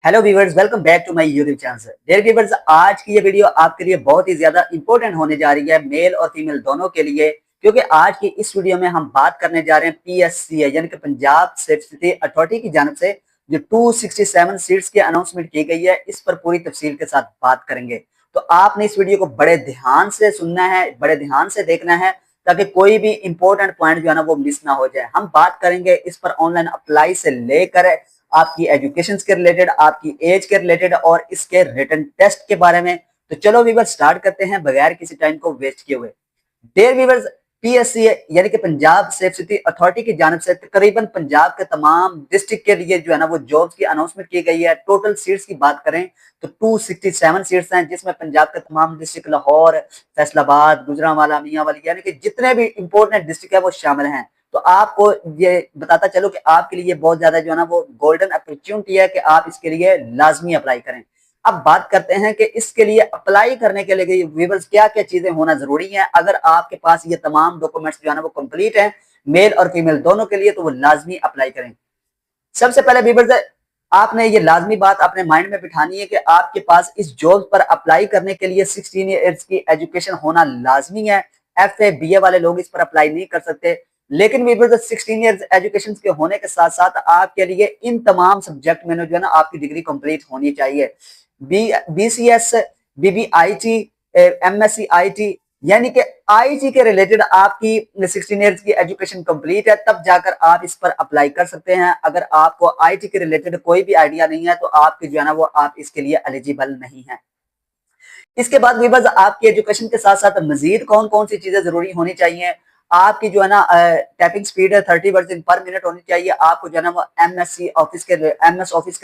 Hello viewers, welcome back to my YouTube channel. Dear viewers, आज की ये video आपके लिए बहुत ही ज्यादा इंपॉर्टेंट होने जा रही है, मेल और फीमेल दोनों के लिए। क्योंकि आज की इस वीडियो में हम बात करने जा रहे हैं पीएससी यानी कि पंजाब स्टेट अथॉरिटी की जानब से जो 267 सीट्स की अनाउंसमेंट की गई है, इस पर पूरी तफसील के साथ बात करेंगे। तो आपने इस वीडियो को बड़े ध्यान से सुनना है, बड़े ध्यान से देखना है, ताकि कोई भी इंपॉर्टेंट पॉइंट जो है ना वो मिस ना हो जाए। हम बात करेंगे इस पर ऑनलाइन अप्लाई से लेकर आपकी एजुकेशन के रिलेटेड, आपकी एज के रिलेटेड और इसके रिटन टेस्ट के बारे में। तो चलो व्यूवर्स, स्टार्ट करते हैं बगैर किसी टाइम को वेस्ट किए हुए। डियर व्यूवर्स, पीएससी यानी कि पंजाब सेफ सिटी अथॉरिटी की जानब से तकरीबन पंजाब के तमाम डिस्ट्रिक्ट के लिए जो है ना वो जॉब्स की अनाउंसमेंट की गई है। टोटल सीट्स की बात करें तो 267 सीट्स हैं, जिसमें पंजाब के तमाम डिस्ट्रिक्ट, लाहौर, फैसलाबाद, गुजरांवाला, मियांवाली यानी कि जितने भी इंपॉर्टेंट डिस्ट्रिक्ट है वो शामिल हैं। तो आपको ये बताता चलो कि आपके लिए बहुत ज्यादा जो है ना वो गोल्डन अपॉर्चुनिटी है कि आप इसके लिए लाजमी अप्लाई करें। अब बात करते हैं कि इसके लिए अप्लाई करने के लिए व्यूवर्स क्या क्या चीजें होना जरूरी है। अगर आपके पास ये तमाम डॉक्यूमेंट्स जो है ना वो कंप्लीट है, मेल और फीमेल दोनों के लिए, तो वो लाजमी अप्लाई करें। सबसे पहले व्यूवर्स, आपने ये लाजमी बात अपने माइंड में बिठानी है कि आपके पास इस जॉब पर अप्लाई करने के लिए 16 ईयर्स की एजुकेशन होना लाजमी है। FA BA वाले लोग इस पर अप्लाई नहीं कर सकते। लेकिन व्यूवर्स, 16 ईयर्स एजुकेशन के होने के साथ साथ आपके लिए इन तमाम सब्जेक्ट में जो है ना आपकी डिग्री कंप्लीट होनी चाहिए। BCS, BBIT, MSc IT यानी कि आईटी के रिलेटेड आपकी 16 ईयर्स की एजुकेशन कंप्लीट है, तब जाकर आप इस पर अप्लाई कर सकते हैं। अगर आपको आईटी के रिलेटेड कोई भी आइडिया नहीं है तो आपकी जो है ना वो आप इसके लिए एलिजिबल नहीं है। इसके बाद विबस, आपकी एजुकेशन के साथ साथ मजीद कौन कौन सी चीजें जरूरी होनी चाहिए। आपकी जो है ना टाइपिंग स्पीड है 30 वर्ड पर मिनट होनी चाहिए। आपको जो है ना वो MS ऑफिस के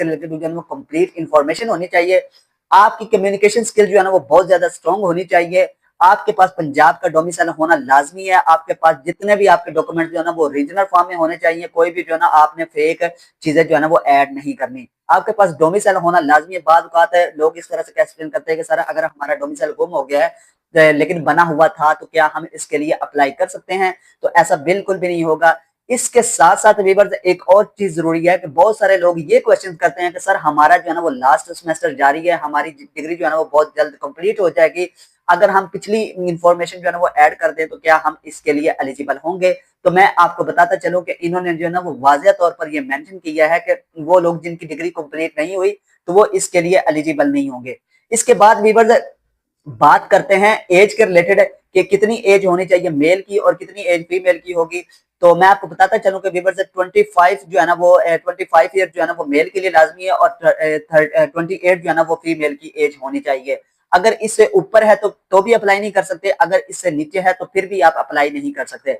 रिलेटेड जो है वो कंप्लीट इंफॉर्मेशन होनी चाहिए। आपकी कम्युनिकेशन स्किल जो है ना वो बहुत ज्यादा स्ट्रॉन्ग होनी चाहिए। आपके पास पंजाब का डोमिसाइल होना लाजमी है। आपके पास जितने भी आपके डॉक्यूमेंट जो है ना वो रीजनल फॉर्म में होने चाहिए। कोई भी जो है ना आपने फेक चीजें जो है ना वो ऐड नहीं करनी। आपके पास डोमिसाइल होना लाजमी है। बाद बात है, लोग इस तरह से एक्सप्लेन करते हैं कि सर अगर हमारा डोमिसाइल गुम हो गया है लेकिन बना हुआ था, तो क्या हम इसके लिए अप्लाई कर सकते हैं? तो ऐसा बिल्कुल भी नहीं होगा। इसके साथ साथ व्यूअर्स, एक और चीज जरूरी है कि बहुत सारे लोग ये क्वेश्चन करते हैं कि सर हमारा जो है ना वो लास्ट सेमेस्टर जारी है, हमारी डिग्री जो है ना वो बहुत जल्द कंप्लीट हो जाएगी, अगर हम पिछली इंफॉर्मेशन जो है ना वो ऐड कर दें तो क्या हम इसके लिए एलिजिबल होंगे? तो मैं आपको बताता चलूं कि इन्होंने जो है ना वो वाज़िया तौर पर ये मेंशन किया है कि वो लोग जिनकी डिग्री कंप्लीट नहीं हुई तो वो इसके लिए एलिजिबल नहीं होंगे। इसके बाद व्यूअर्स, बात करते हैं एज के रिलेटेड कि कितनी एज होनी चाहिए मेल की और कितनी एज फीमेल की होगी। तो मैं आपको बताता चलूं कि व्यूअर्स, 25 जो है ना वो 25 ईयर जो है ना वो मेल के लिए लाजमी है और 28 जो है ना वो फीमेल की एज होनी चाहिए। अगर इससे ऊपर है तो भी अप्लाई नहीं कर सकते, अगर इससे नीचे है तो फिर भी आप अप्लाई नहीं कर सकते।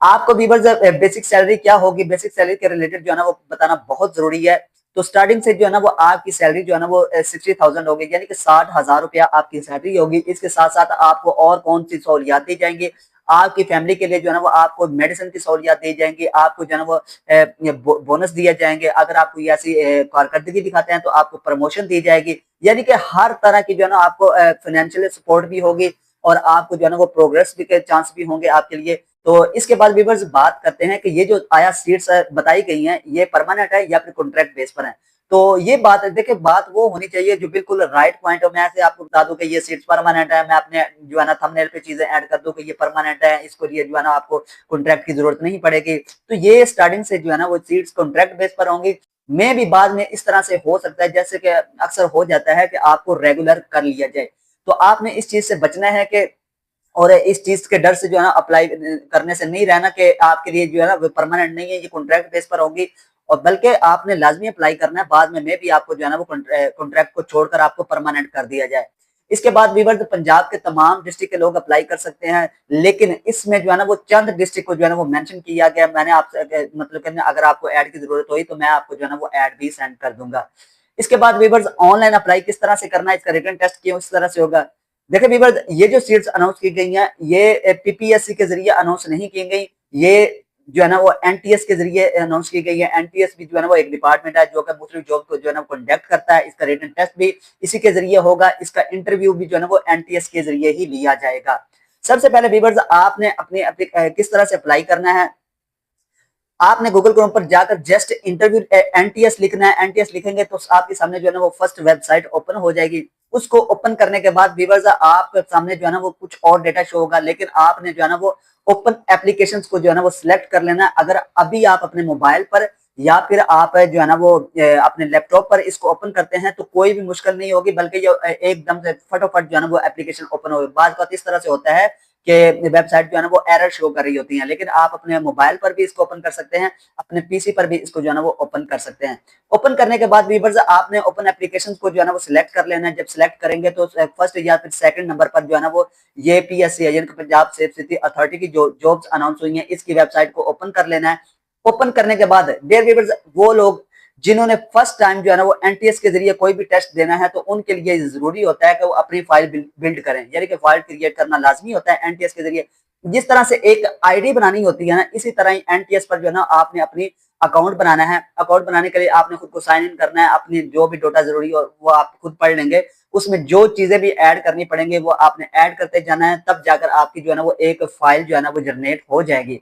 आपको व्यूअर्स, बेसिक सैलरी क्या होगी, बेसिक सैलरी के रिलेटेड जो है ना वो बताना बहुत जरूरी है। तो स्टार्टिंग से जो है ना वो आपकी सैलरी जो है ना वो 60,000 होगी, यानी कि 60,000 रुपया आपकी सैलरी होगी। इसके साथ साथ आपको और कौन सी सहूलियात दी जाएंगी? आपकी फैमिली के लिए जो है ना वो आपको मेडिसिन की सहूलियात दी जाएंगी। आपको जो है ना वो बोनस दिए जाएंगे। अगर आप कोई ऐसी कारकर्दगी दिखाते हैं तो आपको प्रमोशन दी जाएगी। यानी कि हर तरह की जो है ना आपको फाइनेंशियल सपोर्ट भी होगी और आपको जो है ना वो प्रोग्रेस भी के चांस भी होंगे आपके लिए। तो इसके बाद व्यूअर्स, बात करते हैं कि ये जो आया सीट्स बताई गई हैं, ये परमानेंट है या फिर कॉन्ट्रैक्ट बेस पर है। तो ये बात देखिए, बात वो होनी चाहिए जो बिल्कुल राइट पॉइंट हो। मैं ऐसे आपको बता दूं कि ये सीट्स परमानेंट है, मैं अपने जो है ना थंबनेल पे चीजें ऐड कर दूं कि ये परमानेंट है, इसको लिए जो है ना आपको कॉन्ट्रैक्ट की जरूरत नहीं पड़ेगी। तो ये स्टार्टिंग से जो है ना वो सीट्स कॉन्ट्रैक्ट बेस पर होंगी। मे भी बाद में इस तरह से हो सकता है, जैसे कि अक्सर हो जाता है कि आपको रेगुलर कर लिया जाए। तो आपने इस चीज से बचना है कि, और इस चीज के डर से जो है ना अप्लाई करने से नहीं रहना कि आपके लिए जो है ना परमानेंट नहीं है, ये कॉन्ट्रैक्ट बेस पर होगी। और बल्कि आपने लाजमी अप्लाई करना है, बाद में भी आपको जो है ना वो कॉन्ट्रैक्ट को छोड़कर आपको परमानेंट कर दिया जाए। इसके बाद व्यूअर्स, पंजाब के तमाम डिस्ट्रिक्ट के लोग अप्लाई कर सकते हैं, लेकिन इसमें जो है ना वो चंद डिस्ट्रिक्ट को जो है ना वो मेंशन किया गया। मैंने आपसे मतलब कि अगर आपको ऐड की जरूरत हुई तो मैं आपको जो है ना वो ऐड भी सेंड कर दूंगा। इसके बाद व्यूअर्स, ऑनलाइन अप्लाई किस तरह से करना है, इसका रिटन टेस्ट क्यों इस तरह से होगा। देखिए व्यूअर्स, ये जो सीट्स अनाउंस की गई हैं ये पीपीएससी के जरिए अनाउंस नहीं की गई, ये जो है ना वो एनटीएस के जरिए अनाउंस की गई है। एनटीएस भी जो है ना वो एक डिपार्टमेंट है जो कि मुख्तलिफ जॉब को जो है ना कंडक्ट करता है। इसका रिटन टेस्ट भी इसी के जरिए होगा, इसका इंटरव्यू भी जो है ना वो एनटीएस के जरिए ही लिया जाएगा। सबसे पहले व्यूअर्स, आपने अपनी किस तरह से अप्लाई करना है। आपने गूगल क्रोम पर जाकर जस्ट इंटरव्यू एनटीएस लिखना है। एनटीएस लिखेंगे तो आपके सामने जो है ना वो फर्स्ट वेबसाइट ओपन हो जाएगी। उसको ओपन करने के बाद व्यूअर्स आपके सामने जो है ना वो कुछ और डेटा शो होगा, लेकिन आपने जो है ना वो ओपन एप्लीकेशंस को जो है ना वो सिलेक्ट कर लेना है। अगर अभी आप अपने मोबाइल पर या फिर आप जो है ना वो अपने लैपटॉप पर इसको ओपन करते हैं तो कोई भी मुश्किल नहीं होगी, बल्कि ये एकदम से फटाफट जो है ना वो एप्लीकेशन ओपन होगी। बात बात इस तरह से होता है कि वेबसाइट जो है ना वो एरर शो कर रही होती है, लेकिन आप अपने मोबाइल पर भी इसको ओपन कर सकते हैं, अपने पीसी पर भी इसको जो है ना वो ओपन कर सकते हैं। ओपन करने के बाद व्यूअर्स आपने ओपन एप्लीकेशंस को जो है ना वो सिलेक्ट कर लेना है। जब सिलेक्ट करेंगे तो फर्स्ट या फिर सेकंड नंबर पर जो है ना वो ये पीएससी यानी कि पंजाब सेफ सिटी अथॉरिटी की जो जॉब्स अनाउंस हुई है इसकी वेबसाइट को ओपन कर लेना है। ओपन करने के बाद डियर व्यूअर्स वो लोग जिन्होंने फर्स्ट टाइम जो है ना वो एनटीएस के जरिए कोई भी टेस्ट देना है तो उनके लिए जरूरी होता है कि वो अपनी फाइल बिल्ड करें, यानी कि फाइल क्रिएट करना लाजमी होता है एनटीएस के जरिए। जिस तरह से एक आईडी बनानी होती है ना, इसी तरह ही एनटीएस पर जो है ना आपने अपनी अकाउंट बनाना है। अकाउंट बनाने के लिए आपने खुद को साइन इन करना है। अपनी जो भी डेटा जरूरी हो वो आप खुद पढ़ लेंगे, उसमें जो चीजें भी ऐड करनी पड़ेंगे वो आपने ऐड करते जाना है, तब जाकर आपकी जो है ना वो एक फाइल जो है ना वो जनरेट हो जाएगी।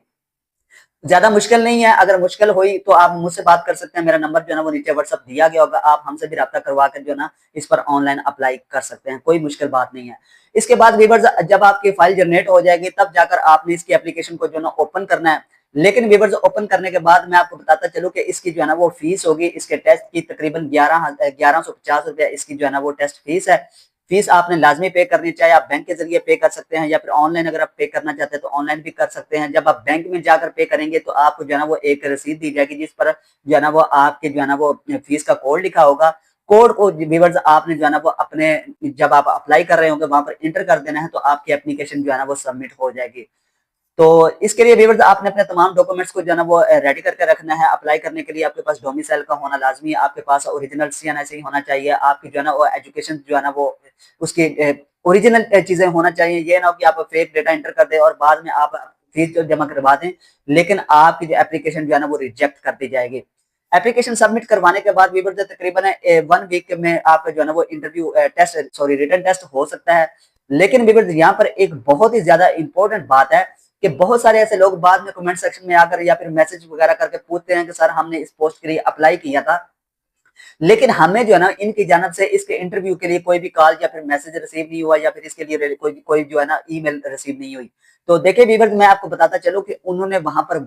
ज्यादा मुश्किल नहीं है। अगर मुश्किल हुई तो आप मुझसे बात कर सकते हैं। मेरा नंबर जो है ना वो नीचे व्हाट्सएप दिया गया होगा, आप हमसे भी रब्ता करवा कर जो है ना इस पर ऑनलाइन अप्लाई कर सकते हैं, कोई मुश्किल बात नहीं है। इसके बाद व्यूअर्स जब आपकी फाइल जनरेट हो जाएगी तब जाकर आपने इसकी एप्लीकेशन को जो है ना ओपन करना है। लेकिन व्यूअर्स ओपन करने के बाद मैं आपको बताता चलूं कि इसकी जो है ना वो फीस होगी, इसके टेस्ट की तकरीबन 1150 रुपया इसकी जो है ना वो टेस्ट फीस है। फीस आपने लाजमी पे करनी, चाहे आप बैंक के जरिए पे कर सकते हैं या फिर ऑनलाइन अगर आप पे करना चाहते हैं तो ऑनलाइन भी कर सकते हैं। जब आप बैंक में जाकर पे करेंगे तो आपको जो है ना वो एक रसीद दी जाएगी जिस पर जो है ना वो आपके जो है ना वो फीस का कोड लिखा होगा। कोड को व्यूअर्स आपने जो है ना वो अपने जब आप अप्लाई कर रहे होंगे वहां पर इंटर कर देना है तो आपकी एप्लीकेशन जो है ना वो सबमिट हो जाएगी। तो इसके लिए व्यूअर्स आपने अपने तमाम डॉक्यूमेंट्स को जो है ना वो रेडी करके रखना है। अप्लाई करने के लिए आपके पास डोमिसाइल का होना लाजमी है, आपके पास ओरिजिनल सीएनआईसी होना चाहिए, आपकी जो है ना वो एजुकेशन जो है ना वो उसकी ओरिजिनल चीजें होना चाहिए। ये ना हो कि आप फेक डेटा एंटर कर दे और बाद में आप फीस जो जमा करवा दें, लेकिन आपकी जो एप्लीकेशन जो है ना वो रिजेक्ट कर दी जाएगी। एप्लीकेशन सबमिट करवाने के बाद व्यूअर्स तकरीबन 1 वीक में आपका जो है ना वो interview test sorry written test हो सकता है। लेकिन व्यूअर्स यहाँ पर एक बहुत ही ज्यादा इंपॉर्टेंट बात है कि बहुत सारे ऐसे लोग बाद में कमेंट सेक्शन में आकर या फिर मैसेज वगैरह करके पूछते हैं कि सर हमने इस पोस्ट के लिए अप्लाई किया था, लेकिन हमें जो है ना इनकी जानब से इसके इंटरव्यू के लिए कोई भी कॉल या फिर मैसेज रिसीव नहीं हुआ या फिर इसके लिए कोई जो है ना ईमेल रिसीव नहीं हुई। तो देखिए व्यूअर्स मैं आपको बताता चलूं कि उन्होंने वहां पर